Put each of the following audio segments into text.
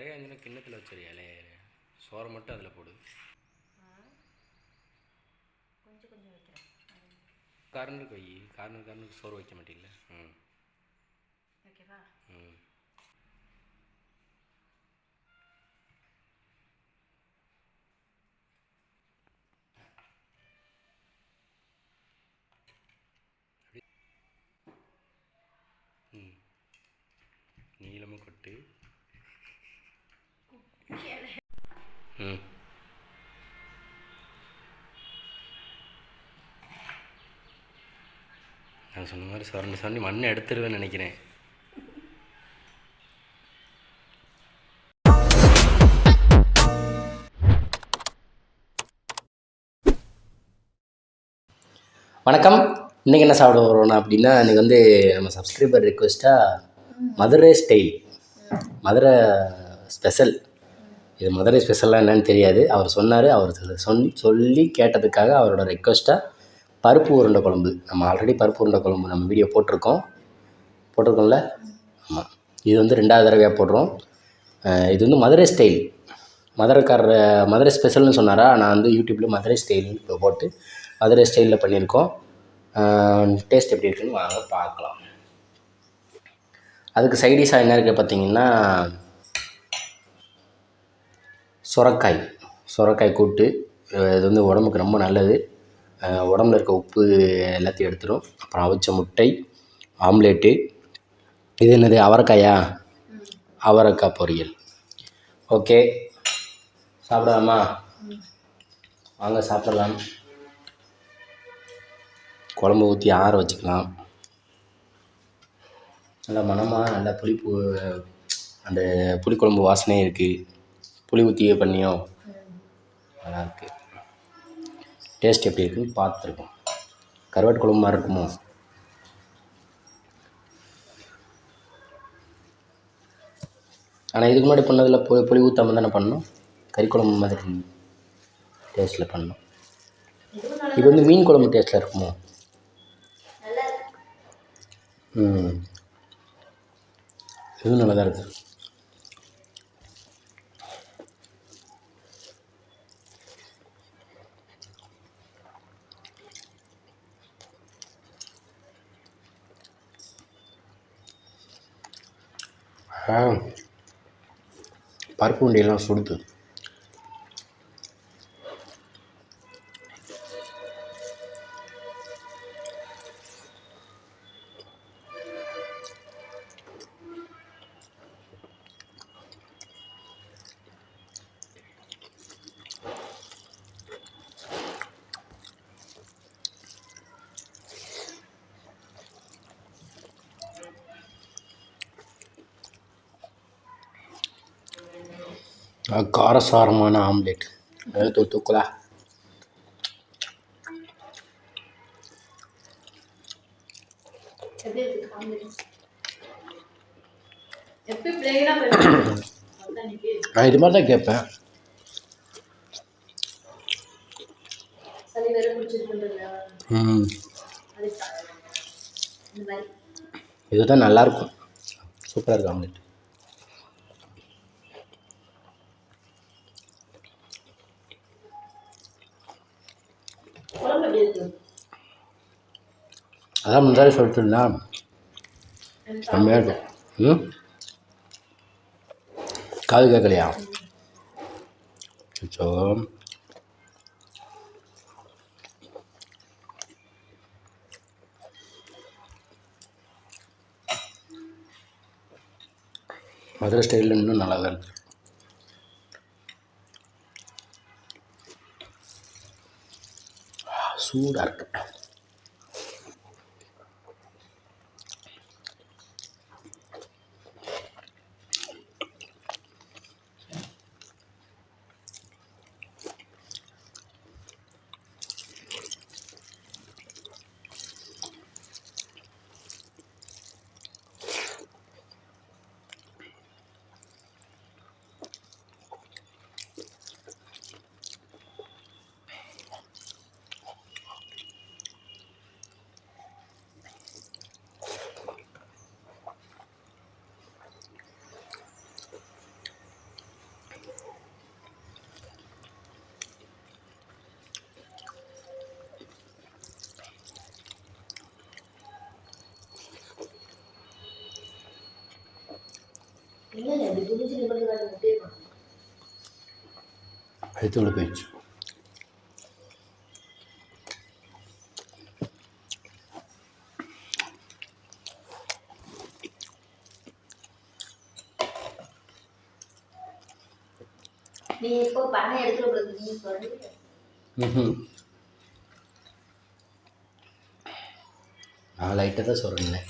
நிறையா இருந்துச்சுன்னா கிண்ணத்தில் வச்சிரு இலைய, சோறை மட்டும் அதில் போடு. கொஞ்சம் கொஞ்சம் வைக்கிறேன். கார்னருக்கு வை, கார்னருக்கு சோறு வைக்க மாட்டீங்களா? ஓகேவா? நீளமாக கொட்டு. நான் சொன்ன மாதிரி சுரண்டி மண்ணை எடுத்துருவேன்னு நினைக்கிறேன். வணக்கம். இன்றைக்கி என்ன சாப்பிட வரோன்னா அப்படின்னா, இன்றைக்கி வந்து நம்ம சப்ஸ்கிரைபர் ரிக்வெஸ்ட்டாக மதுரை ஸ்டைல், மதுரை ஸ்பெஷல். இது மதுரை ஸ்பெஷல்லாம் என்னன்னு தெரியாது. அவர் சொன்னார். அவர் சொல்லி கேட்டதுக்காக அவரோட ரெக்வெஸ்ட்டாக பருப்பு உருண்டை குழம்பு. நம்ம ஆல்ரெடி பருப்பு உருண்டை குழம்பு நம்ம வீடியோ போட்டிருக்கோம்ல. ஆமாம், இது வந்து 2வது தடவையாக போடுறோம். இது வந்து மதுரை ஸ்டைல். மதுரை ஸ்பெஷல்னு சொன்னாரா, நான் வந்து யூடியூப்பில் மதுரை ஸ்டைல்னு இப்போ போட்டு மதுரை ஸ்டைலில் பண்ணியிருக்கோம். டேஸ்ட் எப்படி இருக்குன்னு வாங்க பார்க்கலாம். அதுக்கு சைடிஷாக என்ன இருக்குது பார்த்தீங்கன்னா, சுரக்காய் கூட்டு. இது வந்து உடம்புக்கு ரொம்ப நல்லது. உடம்புல இருக்க உப்பு எல்லாத்தையும் எடுத்துடும். அப்புறம் அவிச்ச முட்டை, ஆம்லேட்டு. இது என்னது, அவரைக்காயா? அவரைக்காய் பொரியல். ஓகே, சாப்பிடலாமா? வாங்க சாப்பிடலாம். குழம்பு ஊற்றி ஆற வச்சுக்கலாம். நல்லா மணமாக நல்லா புளிப்பு, அந்த புளிக்குழம்பு வாசனையே இருக்குது. புளி ஊற்றியே பண்ணியோ, நல்லாயிருக்கு. டேஸ்ட் எப்படி இருக்குன்னு பார்த்துருக்கோம். கருவாட்டு குழம்பு மாதிரி இருக்குமோ? ஆனால் இதுக்கு முன்னாடி பண்ணதில் புளி ஊற்றாமல் தானே பண்ணோம். கறி குழம்பு மாதிரி டேஸ்ட்டில் பண்ணோம். இது வந்து மீன் குழம்பு டேஸ்ட்டில் இருக்குமோ? இதுவும் நல்லா தான் இருக்குது. பருப்பு உண்டியெல்லாம் சுடுது. காரசாரமான ஆம்லேட் தூக்குலா. நான் இது மாதிரி தான் கேட்பேன். இதுதான் நல்லாயிருக்கும். சூப்பராக இருக்குது ஆம்லேட். அதான் முன்னாடி சொல்லிட்டு இருந்தா செம்மையாக இருக்கும். காது கேட்கலையா? ஸோ மதுரை ஸ்டைலில் இன்னும் நல்லா தான் இருக்குது. சூடாக இருக்கு. வயிற்றுக்குள்ள போயிடுச்சு. நீ இப்போ பண்ண எடுக்கிற நீ சொல்லு. நான் லைட்டாக தான் சொல்கிறேன்.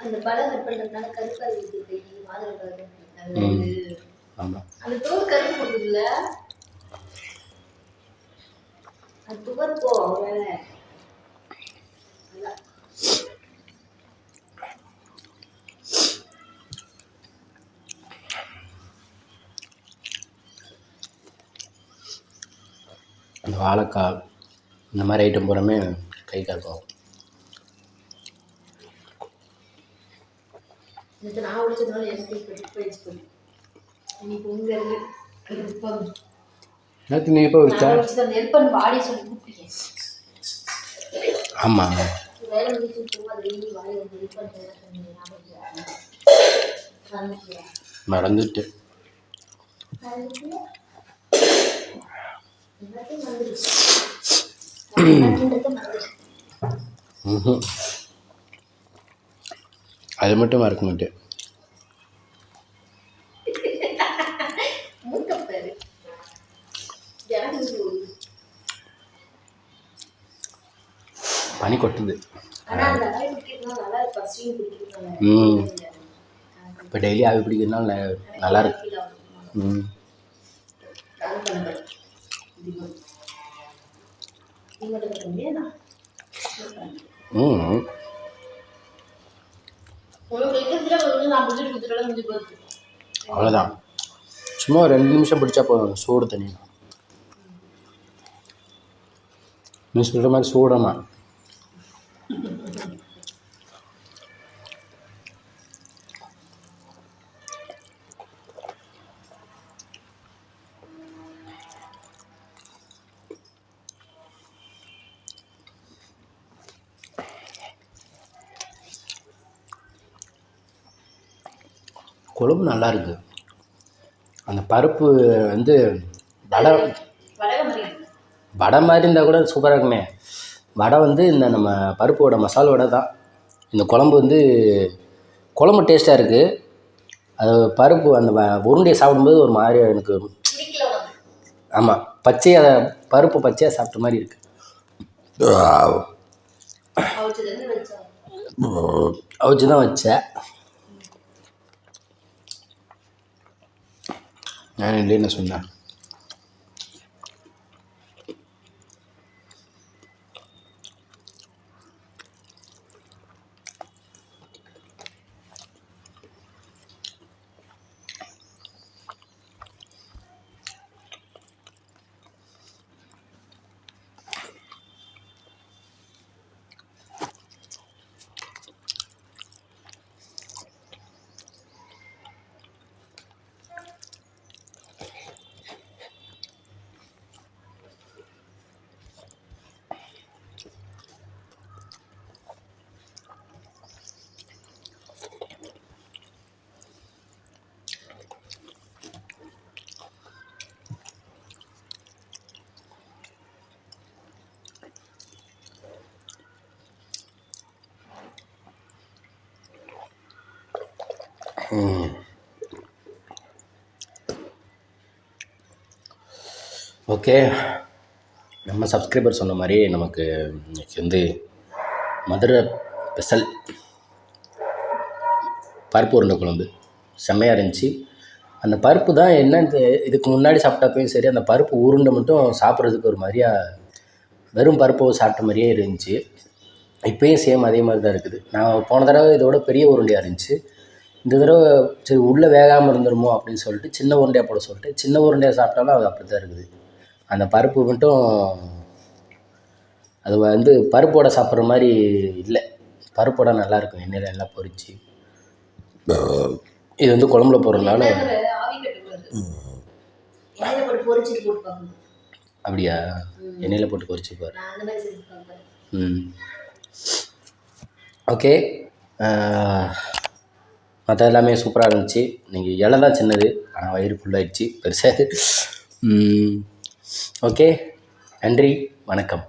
அந்த படம் கட் பண்ணுறதுனால கருப்பாக இருக்குது மாதுளை ஆமாம். அந்த தோல் கருப்பு போட்டுதுல அது துவர் போ வேலை அந்த வாழைக்காய் இந்த மாதிரி ஐட்டம் பூராமே கை காக்கும். நான் பிடிச்சதுனால எனக்கு போயிடுச்சு. இன்னைக்கு உங்க இருந்து நேற்று நீ எப்போ வச்சா? நெருப்பன் வாடி சொல்லி கூப்பிட்டீங்க. ஆமாம். வேலை முடிச்சு போகும் அது டெய்லி வாடி வந்து நெருப்பன் மறந்துட்டு அது மட்டும் மறக்க மாட்டேன். பனி கொட்டுது. இப்போ டெய்லி ஆவி பிடிக்கிறதுனால நல்லா இருக்கு. அவ்வளோதான். சும்மா ஒரு 2 நிமிஷம் பிடிச்சா போதும். சூடு தண்ணி நீ சொல்கிற மாதிரி சூடமா குழம்பு நல்லா இருக்குது. அந்த பருப்பு வந்து வடை மாதிரி இருந்தால் கூட சூப்பராக இருக்குமே. வடை வந்து இந்த நம்ம பருப்போட மசால் வடை தான். இந்த குழம்பு வந்து குழம்பு டேஸ்ட்டாக இருக்குது. அது பருப்பு அந்த உருண்டையை சாப்பிடும்போது ஒரு மாதிரி எனக்கு ஆமாம் பச்சையாக பருப்பு பச்சையாக சாப்பிட்ட மாதிரி இருக்குது. அவிச்சு தான் வச்சேன். நான் இல்லைன்னு சொன்னேன். ஓகே, நம்ம சப்ஸ்கிரைபர் சொன்ன மாதிரி நமக்கு இன்னைக்கு வந்து மதுரை ஸ்பெஷல் பருப்பு உருண்டை குழம்பு செம்மையாக இருந்துச்சு. அந்த பருப்பு தான் என்ன, இதுக்கு முன்னாடி சாப்பிட்டப்பையும் சரி, அந்த பருப்பு உருண்டை மட்டும் சாப்பிட்றதுக்கு ஒரு மாதிரியா வெறும் பருப்பு சாப்பிட்ட மாதிரியே இருந்துச்சு. இப்போயும் சேம் அதே மாதிரி தான் இருக்குது. நான் போன தடவை இதோட பெரிய உருண்டையாக இருந்துச்சு. இந்த தடவை சரி உள்ளே வேகாமல் இருந்துருமோ அப்படின்னு சொல்லிட்டு சின்ன உருண்டையாக போட சொல்லிட்டு சின்ன உருண்டையாக சாப்பிட்டாலும் அது அப்படி தான் இருக்குது. அந்த பருப்பு மட்டும் அது வந்து பருப்போட சாப்பிட்ற மாதிரி இல்லை. பருப்போட நல்லாயிருக்கும், எண்ணெயில் நல்லா பொரிச்சு. இது வந்து குழம்புல போடுறதுனால ஆவி கட்டுக்கூடாது. எண்ணெயில போட்டு பொரிச்சிட்டு போட்டு பார்க்கணும். அப்படியா? எண்ணெயில் போட்டு பொரிச்சுப்பார். நான் அந்த மாதிரி செஞ்சு பார்ப்பேன். ஓகே, மற்ற எல்லாமே சூப்பராக இருந்துச்சு. நீங்கள் இலை தான் சின்னது, ஆனால் வயிறு ஃபுல்லாகிடுச்சு பெருசாக. ஓகே, நன்றி, வணக்கம்.